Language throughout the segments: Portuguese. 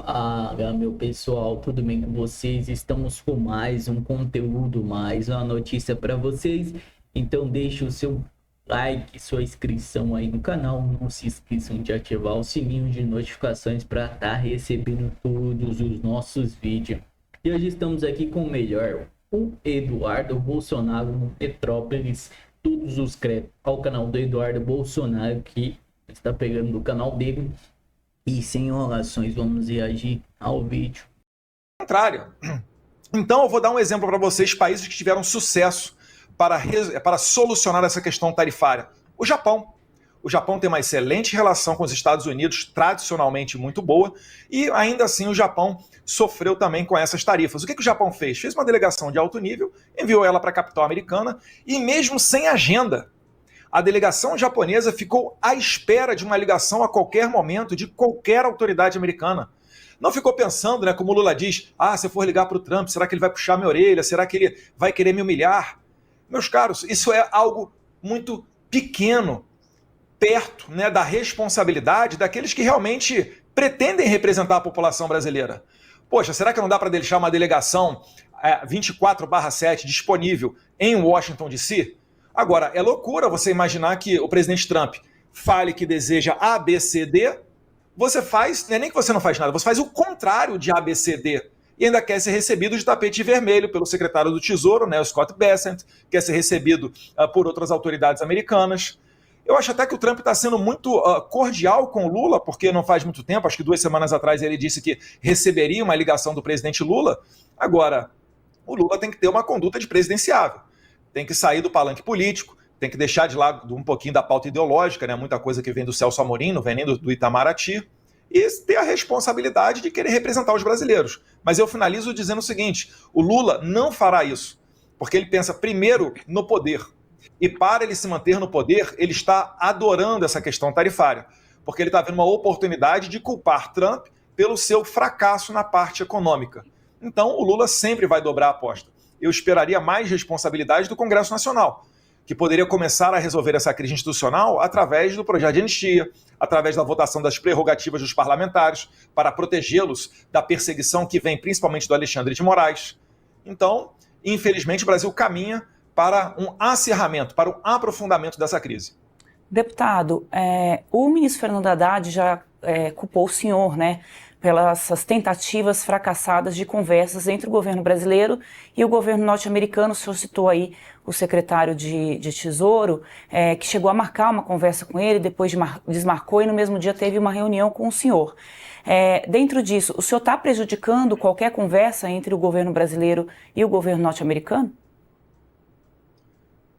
Fala, meu pessoal, tudo bem com vocês? Estamos com mais um conteúdo, mais uma notícia para vocês. Então deixe o seu like, sua inscrição aí no canal. Não se esqueçam de ativar o sininho de notificações para estar recebendo todos os nossos vídeos. E hoje estamos aqui com o melhor, o Eduardo Bolsonaro no Metrópolis. Todos os créditos ao canal do Eduardo Bolsonaro, que está pegando do canal dele. E sem enrolações, vamos reagir ao vídeo. Contrário. Então eu vou dar um exemplo para vocês, países que tiveram sucesso para solucionar essa questão tarifária. O Japão. O Japão tem uma excelente relação com os Estados Unidos, tradicionalmente muito boa, e ainda assim o Japão sofreu também com essas tarifas. O que o Japão fez? Fez uma delegação de alto nível, enviou ela para a capital americana, e mesmo sem agenda, a delegação japonesa ficou à espera de uma ligação a qualquer momento de qualquer autoridade americana. Não ficou pensando, né, como o Lula diz, se eu for ligar para o Trump, será que ele vai puxar minha orelha? Será que ele vai querer me humilhar? Meus caros, isso é algo muito pequeno, perto, né, da responsabilidade daqueles que realmente pretendem representar a população brasileira. Poxa, será que não dá para deixar uma delegação 24/7 disponível em Washington, D.C.? Agora, é loucura você imaginar que o presidente Trump fale que deseja A, B, C, D, você faz, não é nem que você não faz nada, você faz o contrário de A, B, C, D, e ainda quer ser recebido de tapete vermelho pelo secretário do Tesouro, né, o Scott Bessent, quer ser recebido por outras autoridades americanas. Eu acho até que o Trump está sendo muito cordial com o Lula, porque não faz muito tempo, acho que 2 semanas atrás ele disse que receberia uma ligação do presidente Lula. Agora, o Lula tem que ter uma conduta de presidenciável. Tem que sair do palanque político, tem que deixar de lado um pouquinho da pauta ideológica, né? Muita coisa que vem do Celso Amorim, não vem nem do Itamaraty, e ter a responsabilidade de querer representar os brasileiros. Mas eu finalizo dizendo o seguinte, o Lula não fará isso, porque ele pensa primeiro no poder. E para ele se manter no poder, ele está adorando essa questão tarifária, porque ele está vendo uma oportunidade de culpar Trump pelo seu fracasso na parte econômica. Então o Lula sempre vai dobrar a aposta. Eu esperaria mais responsabilidade do Congresso Nacional, que poderia começar a resolver essa crise institucional através do projeto de anistia, através da votação das prerrogativas dos parlamentares, para protegê-los da perseguição que vem principalmente do Alexandre de Moraes. Então, infelizmente, o Brasil caminha para um acirramento, para um aprofundamento dessa crise. Deputado, o ministro Fernando Haddad já culpou o senhor, né, pelas tentativas fracassadas de conversas entre o governo brasileiro e o governo norte-americano. O senhor citou aí o secretário de Tesouro, que chegou a marcar uma conversa com ele, depois desmarcou e no mesmo dia teve uma reunião com o senhor. Dentro disso, o senhor está prejudicando qualquer conversa entre o governo brasileiro e o governo norte-americano?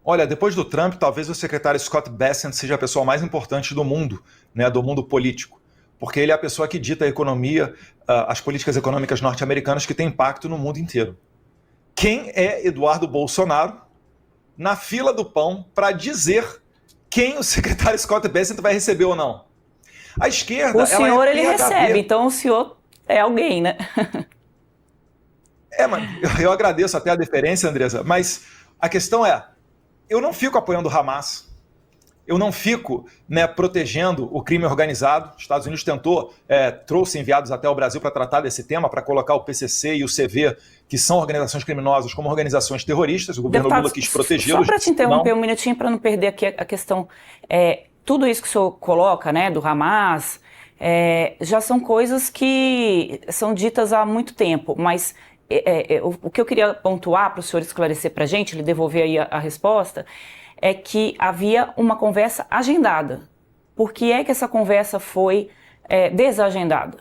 Olha, depois do Trump, talvez o secretário Scott Bessent seja a pessoa mais importante do mundo, né, do mundo político, porque ele é a pessoa que dita a economia, as políticas econômicas norte-americanas que têm impacto no mundo inteiro. Quem é Eduardo Bolsonaro na fila do pão para dizer quem o secretário Scott Bessent vai receber ou não? A esquerda... O senhor, ela é ele recebe, então o senhor é alguém, né? Mas eu agradeço até a deferência, Andresa, mas a questão é, eu não fico apoiando o Hamas, eu não fico, né, protegendo o crime organizado. Os Estados Unidos trouxe enviados até o Brasil para tratar desse tema, para colocar o PCC e o CV, que são organizações criminosas, como organizações terroristas. O governo Lula quis protegê-los. Só para te interromper um minutinho, para não perder aqui a questão. Tudo isso que o senhor coloca, né, do Hamas, já são coisas que são ditas há muito tempo, mas o que eu queria pontuar para o senhor esclarecer para a gente, ele devolver aí a resposta, é que havia uma conversa agendada. Por que é que essa conversa foi desagendada?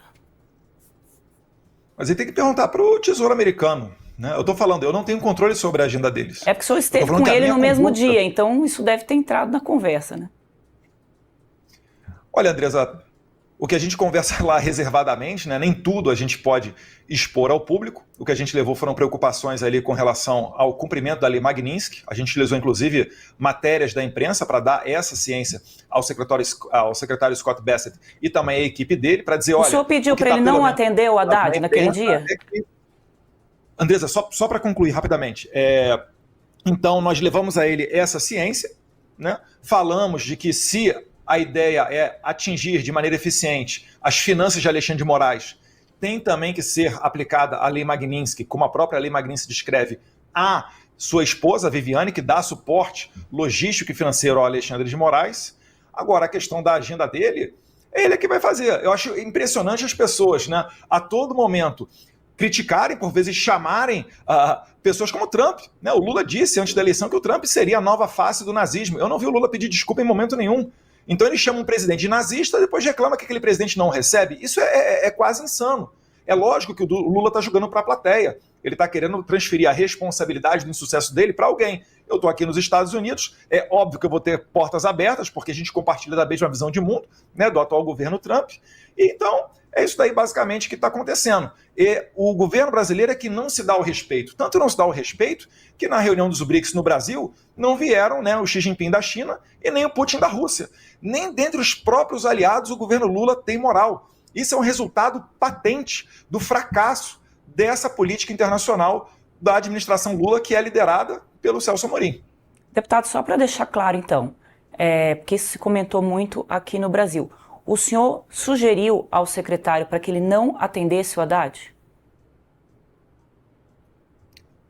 Mas ele tem que perguntar para o Tesouro Americano, né? Eu estou falando, eu não tenho controle sobre a agenda deles. É porque o senhor esteve com ele no mesmo dia, então isso deve ter entrado na conversa, né? Olha, Andresa, o que a gente conversa lá reservadamente, né, nem tudo a gente pode expor ao público. O que a gente levou foram preocupações ali com relação ao cumprimento da Lei Magnitsky. A gente utilizou, inclusive, matérias da imprensa para dar essa ciência ao secretário Scott Bessent e também à equipe dele, para dizer, olha... O senhor pediu para ele não atender o Haddad naquele dia? Andresa, só para concluir rapidamente. Então, nós levamos a ele essa ciência, né? Falamos de que se a ideia é atingir de maneira eficiente as finanças de Alexandre de Moraes, tem também que ser aplicada a Lei Magnitsky, como a própria Lei Magnitsky descreve, a sua esposa, Viviane, que dá suporte logístico e financeiro ao Alexandre de Moraes. Agora, a questão da agenda dele, ele é que vai fazer. Eu acho impressionante as pessoas, né, a todo momento criticarem, por vezes chamarem pessoas como Trump. Né? O Lula disse antes da eleição que o Trump seria a nova face do nazismo. Eu não vi o Lula pedir desculpa em momento nenhum. Então ele chama um presidente de nazista e depois reclama que aquele presidente não recebe. Isso é quase insano. É lógico que o Lula está jogando para a plateia. Ele está querendo transferir a responsabilidade do insucesso dele para alguém. Eu estou aqui nos Estados Unidos, é óbvio que eu vou ter portas abertas, porque a gente compartilha da mesma visão de mundo, né, do atual governo Trump. E então, é isso daí basicamente que está acontecendo. E o governo brasileiro é que não se dá o respeito. Tanto não se dá o respeito que na reunião dos BRICS no Brasil não vieram, né, o Xi Jinping da China e nem o Putin da Rússia. Nem dentre os próprios aliados o governo Lula tem moral. Isso é um resultado patente do fracasso dessa política internacional da administração Lula, que é liderada pelo Celso Amorim. Deputado, só para deixar claro então, porque isso se comentou muito aqui no Brasil, o senhor sugeriu ao secretário para que ele não atendesse o Haddad?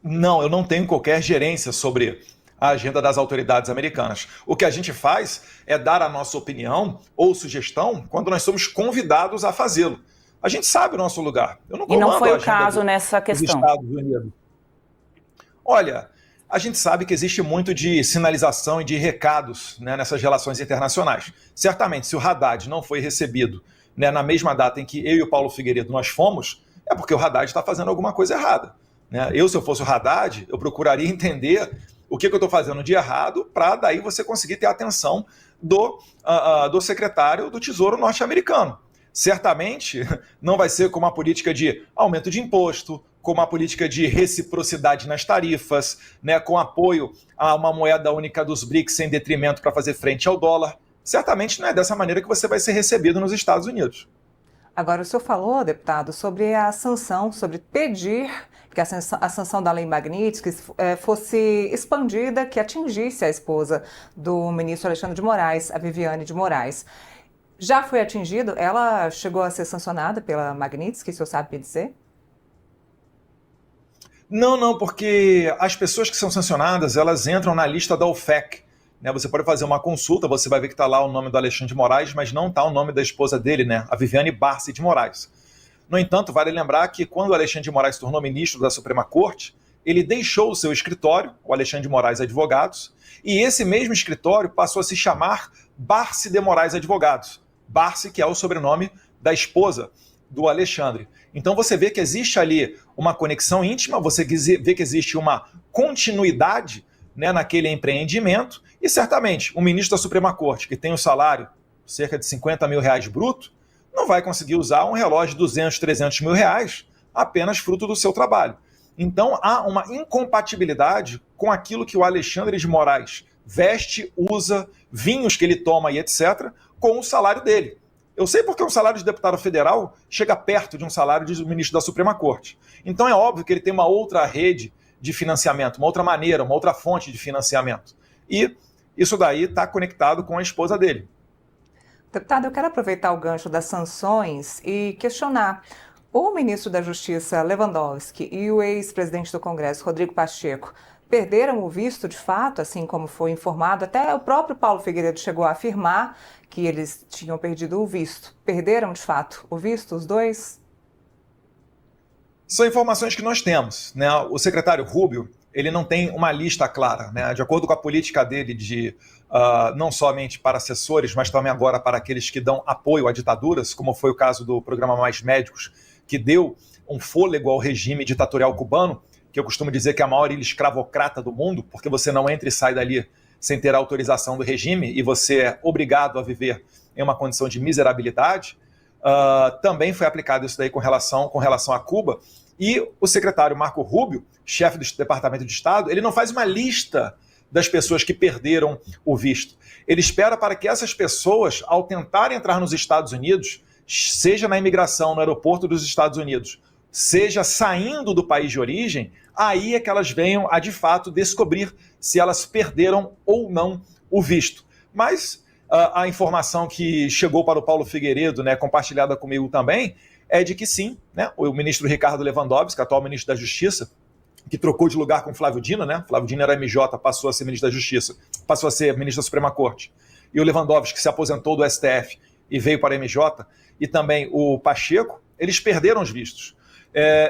Não, eu não tenho qualquer gerência sobre a agenda das autoridades americanas. O que a gente faz é dar a nossa opinião ou sugestão quando nós somos convidados a fazê-lo. A gente sabe o nosso lugar. Eu não comando e não foi a o caso nessa dos questão? Estados Unidos. Olha, a gente sabe que existe muito de sinalização e de recados, né, nessas relações internacionais. Certamente, se o Haddad não foi recebido, né, na mesma data em que eu e o Paulo Figueiredo nós fomos, é porque o Haddad está fazendo alguma coisa errada. Né? Se eu fosse o Haddad, eu procuraria entender o que eu estou fazendo de errado para daí você conseguir ter a atenção do secretário do Tesouro norte-americano. Certamente não vai ser com uma política de aumento de imposto, com uma política de reciprocidade nas tarifas, né, com apoio a uma moeda única dos BRICS em detrimento para fazer frente ao dólar. Certamente não é dessa maneira que você vai ser recebido nos Estados Unidos. Agora, o senhor falou, deputado, sobre a sanção, sobre pedir que a sanção da Lei Magnitsky fosse expandida, que atingisse a esposa do ministro Alexandre de Moraes, a Viviane de Moraes. Já foi atingido? Ela chegou a ser sancionada pela Magnitsky, o senhor sabe me dizer? Não, porque as pessoas que são sancionadas, elas entram na lista da OFAC. Né? Você pode fazer uma consulta, você vai ver que está lá o nome do Alexandre de Moraes, mas não está o nome da esposa dele, né? A Viviane Barsi de Moraes. No entanto, vale lembrar que quando o Alexandre de Moraes se tornou ministro da Suprema Corte, ele deixou o seu escritório, o Alexandre de Moraes Advogados, e esse mesmo escritório passou a se chamar Barsi de Moraes Advogados. Barsi, que é o sobrenome da esposa do Alexandre. Então você vê que existe ali uma conexão íntima, você vê que existe uma continuidade, né, naquele empreendimento, e certamente um ministro da Suprema Corte, que tem um salário cerca de 50 mil reais bruto, não vai conseguir usar um relógio de 200, 300 mil reais apenas fruto do seu trabalho. Então há uma incompatibilidade com aquilo que o Alexandre de Moraes veste, usa, vinhos que ele toma e etc., com o salário dele. Eu sei porque um salário de deputado federal chega perto de um salário de ministro da Suprema Corte. Então é óbvio que ele tem uma outra rede de financiamento, uma outra maneira, uma outra fonte de financiamento. E isso daí está conectado com a esposa dele. Deputado, eu quero aproveitar o gancho das sanções e questionar. O ministro da Justiça, Lewandowski, e o ex-presidente do Congresso, Rodrigo Pacheco, perderam o visto de fato, assim como foi informado? Até o próprio Paulo Figueiredo chegou a afirmar que eles tinham perdido o visto. Perderam de fato o visto, os dois? São informações que nós temos. Né? O secretário Rubio, ele não tem uma lista clara. Né? De acordo com a política dele de não somente para assessores, mas também agora para aqueles que dão apoio a ditaduras, como foi o caso do programa Mais Médicos, que deu um fôlego ao regime ditatorial cubano, que eu costumo dizer que é a maior ilha escravocrata do mundo, porque você não entra e sai dali sem ter a autorização do regime e você é obrigado a viver em uma condição de miserabilidade. Também foi aplicado isso daí com relação a Cuba. E o secretário Marco Rubio, chefe do Departamento de Estado, ele não faz uma lista das pessoas que perderam o visto. Ele espera para que essas pessoas, ao tentarem entrar nos Estados Unidos, seja na imigração, no aeroporto dos Estados Unidos, seja saindo do país de origem, aí é que elas venham a, de fato, descobrir se elas perderam ou não o visto. Mas a informação que chegou para o Paulo Figueiredo, né, compartilhada comigo também, é de que sim, né, o ministro Ricardo Lewandowski, atual ministro da Justiça, que trocou de lugar com Flávio Dino, né? Flávio Dino era MJ, passou a ser ministro da Justiça, passou a ser ministro da Suprema Corte. E o Lewandowski, que se aposentou do STF e veio para a MJ, e também o Pacheco, eles perderam os vistos.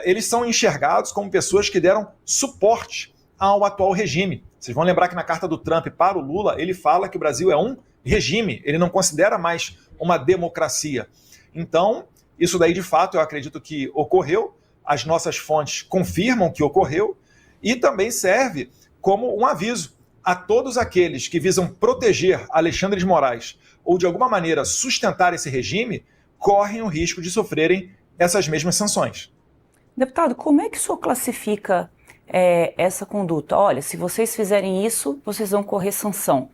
Eles são enxergados como pessoas que deram suporte ao atual regime. Vocês vão lembrar que na carta do Trump para o Lula, ele fala que o Brasil é um regime, ele não considera mais uma democracia. Então, isso daí, de fato, eu acredito que ocorreu, as nossas fontes confirmam que ocorreu, e também serve como um aviso a todos aqueles que visam proteger Alexandre de Moraes ou, de alguma maneira, sustentar esse regime, correm o risco de sofrerem essas mesmas sanções. Deputado, como é que o senhor classifica essa conduta? Olha, se vocês fizerem isso, vocês vão correr sanção.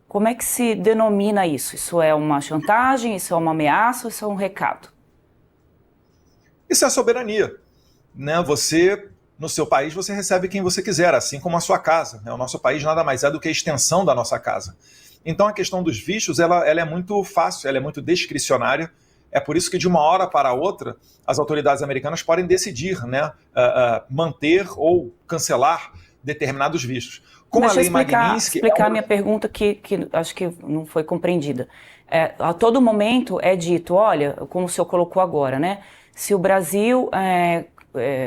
Como é que se denomina isso? Isso é uma chantagem? Isso é uma ameaça? Ou isso é um recado? Isso é soberania, né? Você, no seu país, você recebe quem você quiser, assim como a sua casa, né? O nosso país nada mais é do que a extensão da nossa casa. Então a questão dos vistos, ela é muito fácil, ela é muito discricionária. É por isso que de uma hora para outra as autoridades americanas podem decidir, né, manter ou cancelar determinados vistos. Com a lei Magnitsky... explicar a minha pergunta que acho que não foi compreendida. A todo momento é dito, olha, como o senhor colocou agora, né? Se o Brasil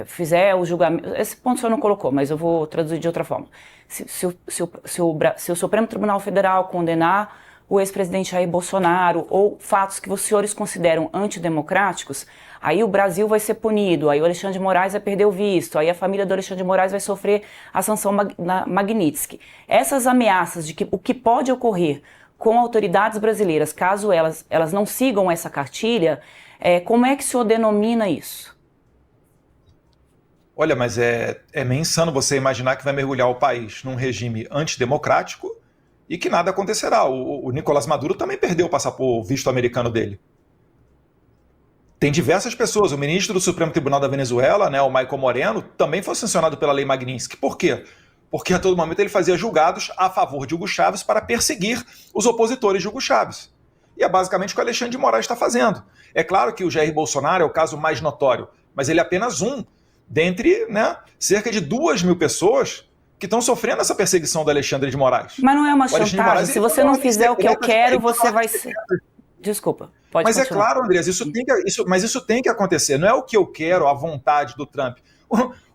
fizer o julgamento... Esse ponto o senhor não colocou, mas eu vou traduzir de outra forma. Se o Supremo Tribunal Federal condenar o ex-presidente Jair Bolsonaro ou fatos que os senhores consideram antidemocráticos, aí o Brasil vai ser punido, aí o Alexandre de Moraes vai perder o visto, aí a família do Alexandre de Moraes vai sofrer a sanção Magnitsky. Essas ameaças de que o que pode ocorrer com autoridades brasileiras, caso elas não sigam essa cartilha, como é que o senhor denomina isso? Olha, mas é meio insano você imaginar que vai mergulhar o país num regime antidemocrático e que nada acontecerá. O Nicolás Maduro também perdeu o visto americano dele. Tem diversas pessoas. O ministro do Supremo Tribunal da Venezuela, né, o Michael Moreno, também foi sancionado pela lei Magnitsky. Por quê? Porque a todo momento ele fazia julgados a favor de Hugo Chávez para perseguir os opositores de Hugo Chávez. E é basicamente o que o Alexandre de Moraes está fazendo. É claro que o Jair Bolsonaro é o caso mais notório, mas ele é apenas um dentre, né, cerca de 2.000 pessoas que estão sofrendo essa perseguição do Alexandre de Moraes. Mas não é uma chantagem? Se você não fizer o que eu quero, você vai ser... Desculpa, pode Mas continuar. É claro, Andrés, isso tem que acontecer. Não é o que eu quero, a vontade do Trump.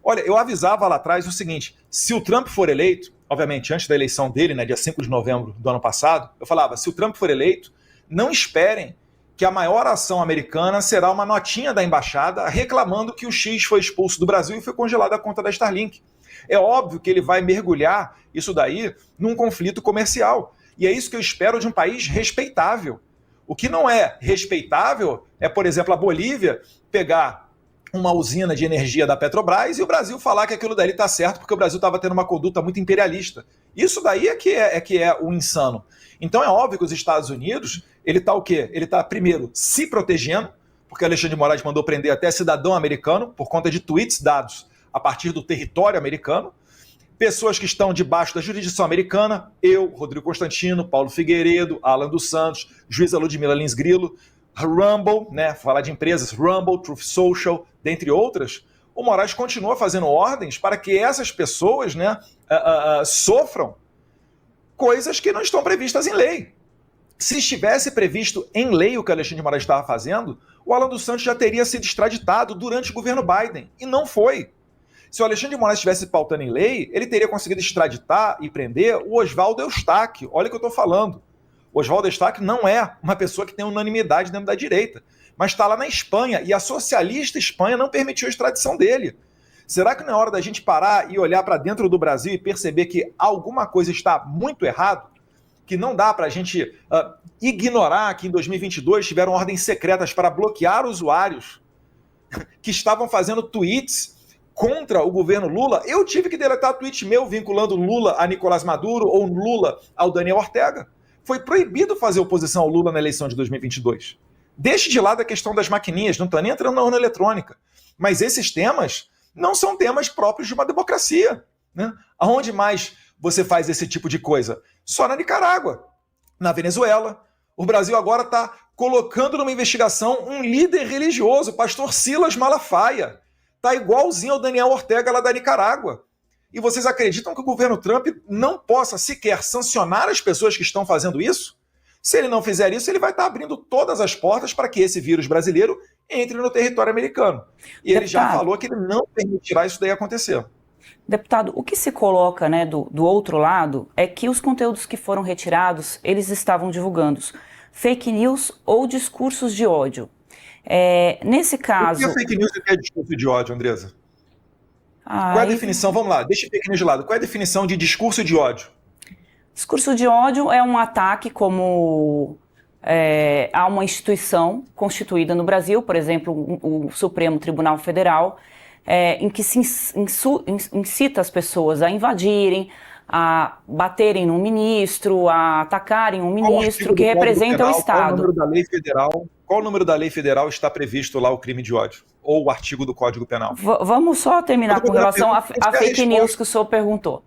Olha, eu avisava lá atrás o seguinte, se o Trump for eleito, obviamente antes da eleição dele, né, dia 5 de novembro do ano passado, eu falava, se o Trump for eleito, não esperem que a maior ação americana será uma notinha da embaixada reclamando que o X foi expulso do Brasil e foi congelada a conta da Starlink. É óbvio que ele vai mergulhar isso daí num conflito comercial. E é isso que eu espero de um país respeitável. O que não é respeitável é, por exemplo, a Bolívia pegar uma usina de energia da Petrobras e o Brasil falar que aquilo dali está certo porque o Brasil estava tendo uma conduta muito imperialista. Isso daí é que é o insano. Então é óbvio que os Estados Unidos, ele está o quê? Ele está, primeiro, se protegendo, porque Alexandre de Moraes mandou prender até cidadão americano por conta de tweets dados a partir do território americano, pessoas que estão debaixo da jurisdição americana, eu, Rodrigo Constantino, Paulo Figueiredo, Alan dos Santos, juíza Ludmila Lins Grilo, Rumble, né, falar de empresas, Rumble, Truth Social, dentre outras, o Moraes continua fazendo ordens para que essas pessoas, né, sofram coisas que não estão previstas em lei. Se estivesse previsto em lei o que Alexandre de Moraes estava fazendo, o Alan dos Santos já teria sido extraditado durante o governo Biden, e não foi. Se o Alexandre de Moraes estivesse pautando em lei, ele teria conseguido extraditar e prender o Oswaldo Eustáquio. Olha o que eu estou falando. O Oswaldo Eustáquio não é uma pessoa que tem unanimidade dentro da direita, mas está lá na Espanha, e a socialista Espanha não permitiu a extradição dele. Será que não é hora da gente parar e olhar para dentro do Brasil e perceber que alguma coisa está muito errado? Que não dá para a gente ignorar que em 2022 tiveram ordens secretas para bloquear usuários que estavam fazendo tweets contra o governo Lula. Eu tive que deletar tweet meu vinculando Lula a Nicolás Maduro ou Lula ao Daniel Ortega. Foi proibido fazer oposição ao Lula na eleição de 2022. Deixe de lado a questão das maquininhas, não estou nem entrando na urna eletrônica. Mas esses temas não são temas próprios de uma democracia, né? Aonde mais você faz esse tipo de coisa? Só na Nicarágua, na Venezuela. O Brasil agora está colocando numa investigação um líder religioso, o pastor Silas Malafaia. Tá igualzinho ao Daniel Ortega lá da Nicarágua. E vocês acreditam que o governo Trump não possa sequer sancionar as pessoas que estão fazendo isso? Se ele não fizer isso, ele vai estar abrindo todas as portas para que esse vírus brasileiro entre no território americano. E ele já falou que ele não permitirá isso daí acontecer. Deputado, o que se coloca, né, do outro lado é que os conteúdos que foram retirados, eles estavam divulgando fake news ou discursos de ódio. Nesse caso... O que é fake news e o que é discurso de ódio, Andresa? Qual é a definição? Vamos lá, deixa fake news de lado. Qual é a definição de discurso de ódio? Discurso de ódio é um ataque a uma instituição constituída no Brasil, por exemplo, o Supremo Tribunal Federal, em que se incita as pessoas a invadirem, a baterem num ministro, a atacarem um ministro que representa o Estado. Qual o número da lei federal está previsto lá o crime de ódio? Ou o artigo do Código Penal? Vamos só terminar com relação à fake news que o senhor perguntou.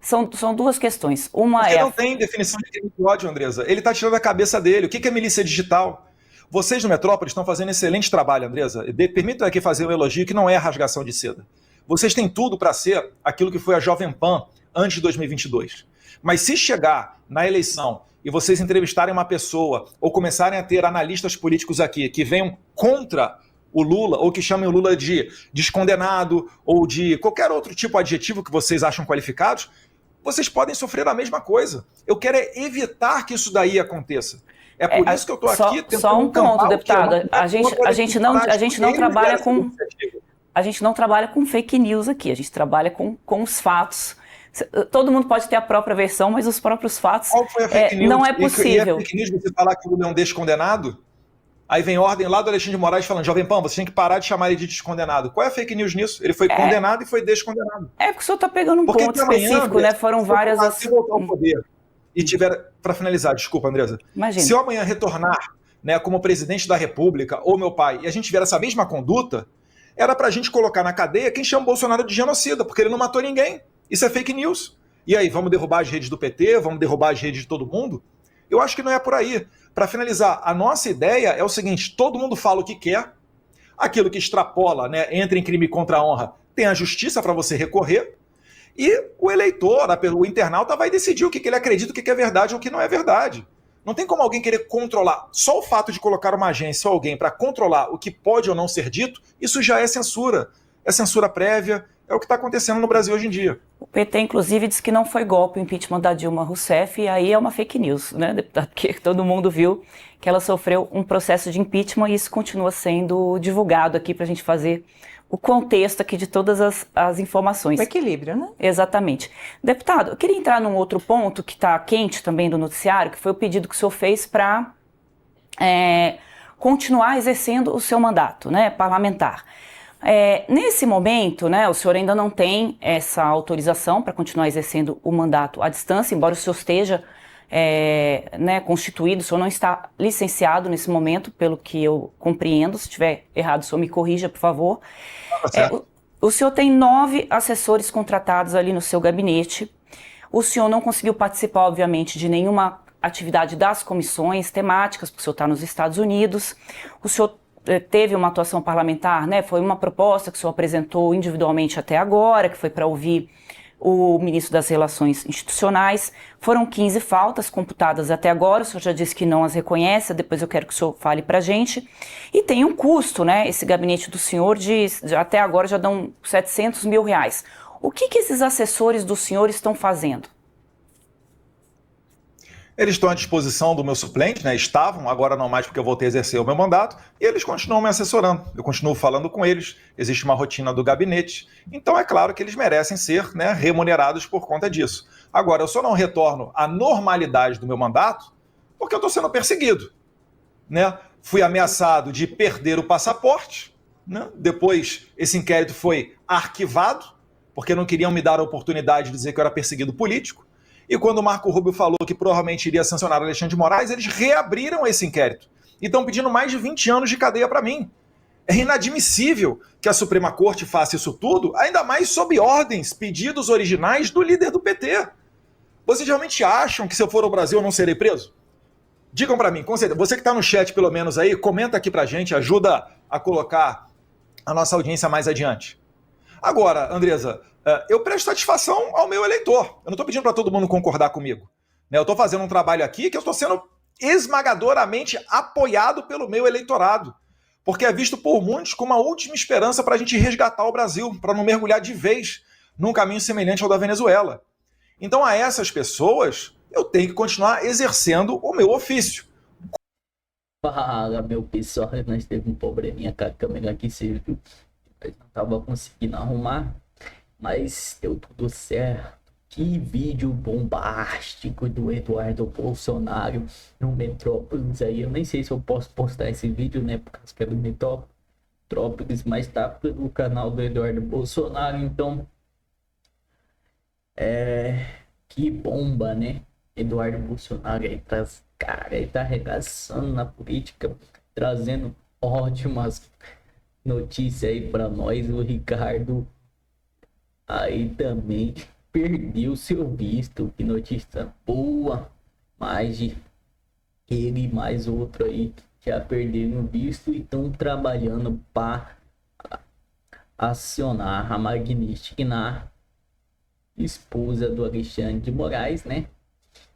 São duas questões. Uma Porque não tem definição de crime de ódio, Andresa. Ele está tirando a cabeça dele. O que é milícia digital? Vocês no Metrópole estão fazendo excelente trabalho, Andresa. Permitam aqui fazer um elogio que não é rasgação de seda. Vocês têm tudo para ser aquilo que foi a Jovem Pan antes de 2022. Mas se chegar na eleição e vocês entrevistarem uma pessoa ou começarem a ter analistas políticos aqui que venham contra o Lula, ou que chamem o Lula de descondenado, ou de qualquer outro tipo de adjetivo que vocês acham qualificados, vocês podem sofrer a mesma coisa. Eu quero evitar que isso daí aconteça. É por isso que eu estou aqui tentando... Só um ponto, deputado. A gente não trabalha com... A gente não trabalha com fake news aqui, a gente trabalha com os fatos. Todo mundo pode ter a própria versão, mas os próprios fatos Qual foi a fake news? Não é possível. E é fake news você falar que o Lula é um descondenado? Aí vem ordem lá do Alexandre de Moraes falando, Jovem Pan, você tem que parar de chamar ele de descondenado. Qual é a fake news nisso? Ele foi condenado e foi descondenado. Porque o senhor está pegando um ponto específico, né? Foram várias... Se voltar ao poder e tiver... Para finalizar, desculpa, Andresa. Imagina. Se eu amanhã retornar, né, como presidente da República ou meu pai, e a gente tiver essa mesma conduta, era pra gente colocar na cadeia quem chama o Bolsonaro de genocida, porque ele não matou ninguém. Isso é fake news. E aí, vamos derrubar as redes do PT? Vamos derrubar as redes de todo mundo? Eu acho que não é por aí. Para finalizar, a nossa ideia é o seguinte, todo mundo fala o que quer, aquilo que extrapola, né, entra em crime contra a honra, tem a justiça para você recorrer, e o eleitor, o internauta vai decidir o que ele acredita, o que é verdade ou o que não é verdade. Não tem como alguém querer controlar. Só o fato de colocar uma agência ou alguém para controlar o que pode ou não ser dito, isso já é censura. É censura prévia, é o que está acontecendo no Brasil hoje em dia. O PT, inclusive, disse que não foi golpe o impeachment da Dilma Rousseff, e aí é uma fake news, né, deputado? Porque todo mundo viu que ela sofreu um processo de impeachment e isso continua sendo divulgado aqui para a gente fazer o contexto aqui de todas as informações. O equilíbrio, né? Exatamente. Deputado, eu queria entrar num outro ponto que está quente também do noticiário, que foi o pedido que o senhor fez para continuar exercendo o seu mandato, né, parlamentar. Nesse momento, né, o senhor ainda não tem essa autorização para continuar exercendo o mandato à distância, embora o senhor esteja né, constituído, o senhor não está licenciado nesse momento, pelo que eu compreendo. Se estiver errado, o senhor me corrija, por favor. O senhor tem 9 assessores contratados ali no seu gabinete. O senhor não conseguiu participar, obviamente, de nenhuma atividade das comissões temáticas, porque o senhor está nos Estados Unidos. O senhor teve uma atuação parlamentar, né? Foi uma proposta que o senhor apresentou individualmente até agora, que foi para ouvir o ministro das Relações Institucionais. Foram 15 faltas computadas até agora, o senhor já disse que não as reconhece, depois eu quero que o senhor fale para a gente. E tem um custo, né? Esse gabinete do senhor, até agora já dão R$700 mil. O que esses assessores do senhor estão fazendo? Eles estão à disposição do meu suplente, né? Estavam, agora não mais porque eu voltei a exercer o meu mandato, e eles continuam me assessorando. Eu continuo falando com eles, existe uma rotina do gabinete, então é claro que eles merecem ser, né, remunerados por conta disso. Agora, eu só não retorno à normalidade do meu mandato porque eu estou sendo perseguido, né? Fui ameaçado de perder o passaporte, né? Depois esse inquérito foi arquivado, porque não queriam me dar a oportunidade de dizer que eu era perseguido político. E quando o Marco Rubio falou que provavelmente iria sancionar o Alexandre de Moraes, eles reabriram esse inquérito. E estão pedindo mais de 20 anos de cadeia para mim. É inadmissível que a Suprema Corte faça isso tudo, ainda mais sob ordens, pedidos originais do líder do PT. Vocês realmente acham que se eu for ao Brasil eu não serei preso? Digam para mim, com certeza, você que está no chat pelo menos aí, comenta aqui para a gente, ajuda a colocar a nossa audiência mais adiante. Agora, Andresa, eu presto satisfação ao meu eleitor. Eu não estou pedindo para todo mundo concordar comigo. Eu estou fazendo um trabalho aqui que eu estou sendo esmagadoramente apoiado pelo meu eleitorado, porque é visto por muitos como a última esperança para a gente resgatar o Brasil, para não mergulhar de vez num caminho semelhante ao da Venezuela. Então, a essas pessoas, eu tenho que continuar exercendo o meu ofício. Fala, meu pessoal, nós teve um probleminha com a câmera aqui, você viu? Mas não tava conseguindo arrumar, mas deu tudo certo. Que vídeo bombástico do Eduardo Bolsonaro no Metrópolis aí. Eu nem sei se eu posso postar esse vídeo, né? Por causa que é do Metrópolis, mas tá pelo canal do Eduardo Bolsonaro. Então, que bomba, né? Eduardo Bolsonaro aí tá, cara, ele tá arregaçando na política, trazendo ótimas notícias aí pra nós. O Ricardo aí também perdeu seu visto, que notícia boa, mas ele e mais outro aí já perderam o visto e estão trabalhando para acionar a Magnitsky na esposa do Alexandre de Moraes, né?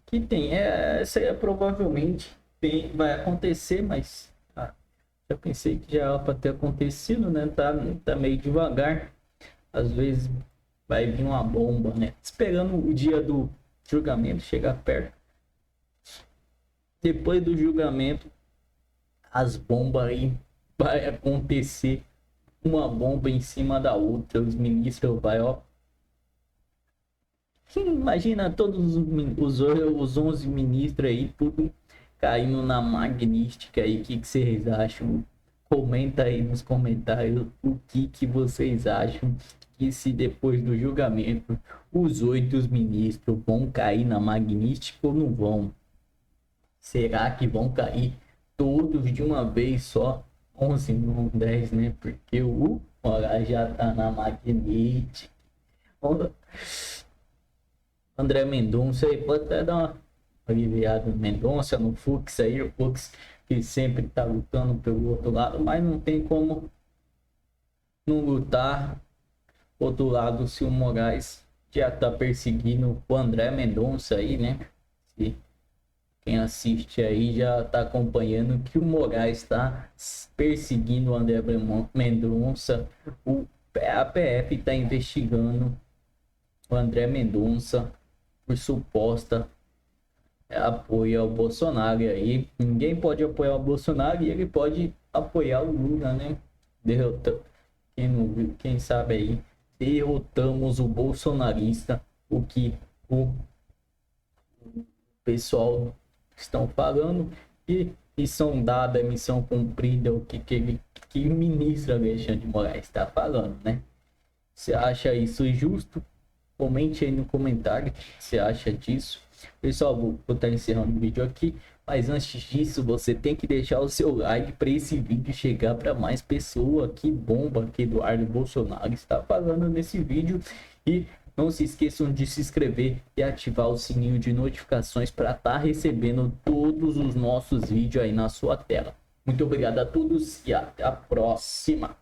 Que tem, essa aí provavelmente vai acontecer, mas eu pensei que já era para ter acontecido, né? Tá meio devagar, às vezes vai vir uma bomba, né? Esperando o dia do julgamento chegar perto. Depois do julgamento, as bombas aí vai acontecer, uma bomba em cima da outra. Os ministros vai, ó. Imagina todos os 11 ministros aí, tudo caindo na Magnitsky aí. O que vocês acham? Comenta aí nos comentários o que vocês acham. E se depois do julgamento os 8 ministros vão cair na Magnitsky ou não vão? Será que vão cair todos de uma vez só? 11 não 10, né? Porque o Moraes já tá na Magnitsky. André Mendonça aí, pode até dar uma aliviada no Mendonça, no Fux aí, o Fux que sempre tá lutando pelo outro lado, mas não tem como não lutar. Outro lado, se o Moraes já tá perseguindo o André Mendonça aí, né? Se quem assiste aí já tá acompanhando que o Moraes tá perseguindo o André Mendonça. A PF tá investigando o André Mendonça por suposta apoio ao Bolsonaro. E aí ninguém pode apoiar o Bolsonaro e ele pode apoiar o Lula, né? Quem sabe aí, derrotamos o bolsonarista, o que o pessoal estão falando, e missão dada, missão cumprida, o que o ministro Alexandre de Moraes está falando, né? Você acha isso justo? Comente aí no comentário o que você acha disso. Pessoal, vou estar encerrando o vídeo aqui, mas antes disso você tem que deixar o seu like para esse vídeo chegar para mais pessoas. Que bomba que Eduardo Bolsonaro está falando nesse vídeo. E não se esqueçam de se inscrever e ativar o sininho de notificações para estar recebendo todos os nossos vídeos aí na sua tela. Muito obrigado a todos e até a próxima.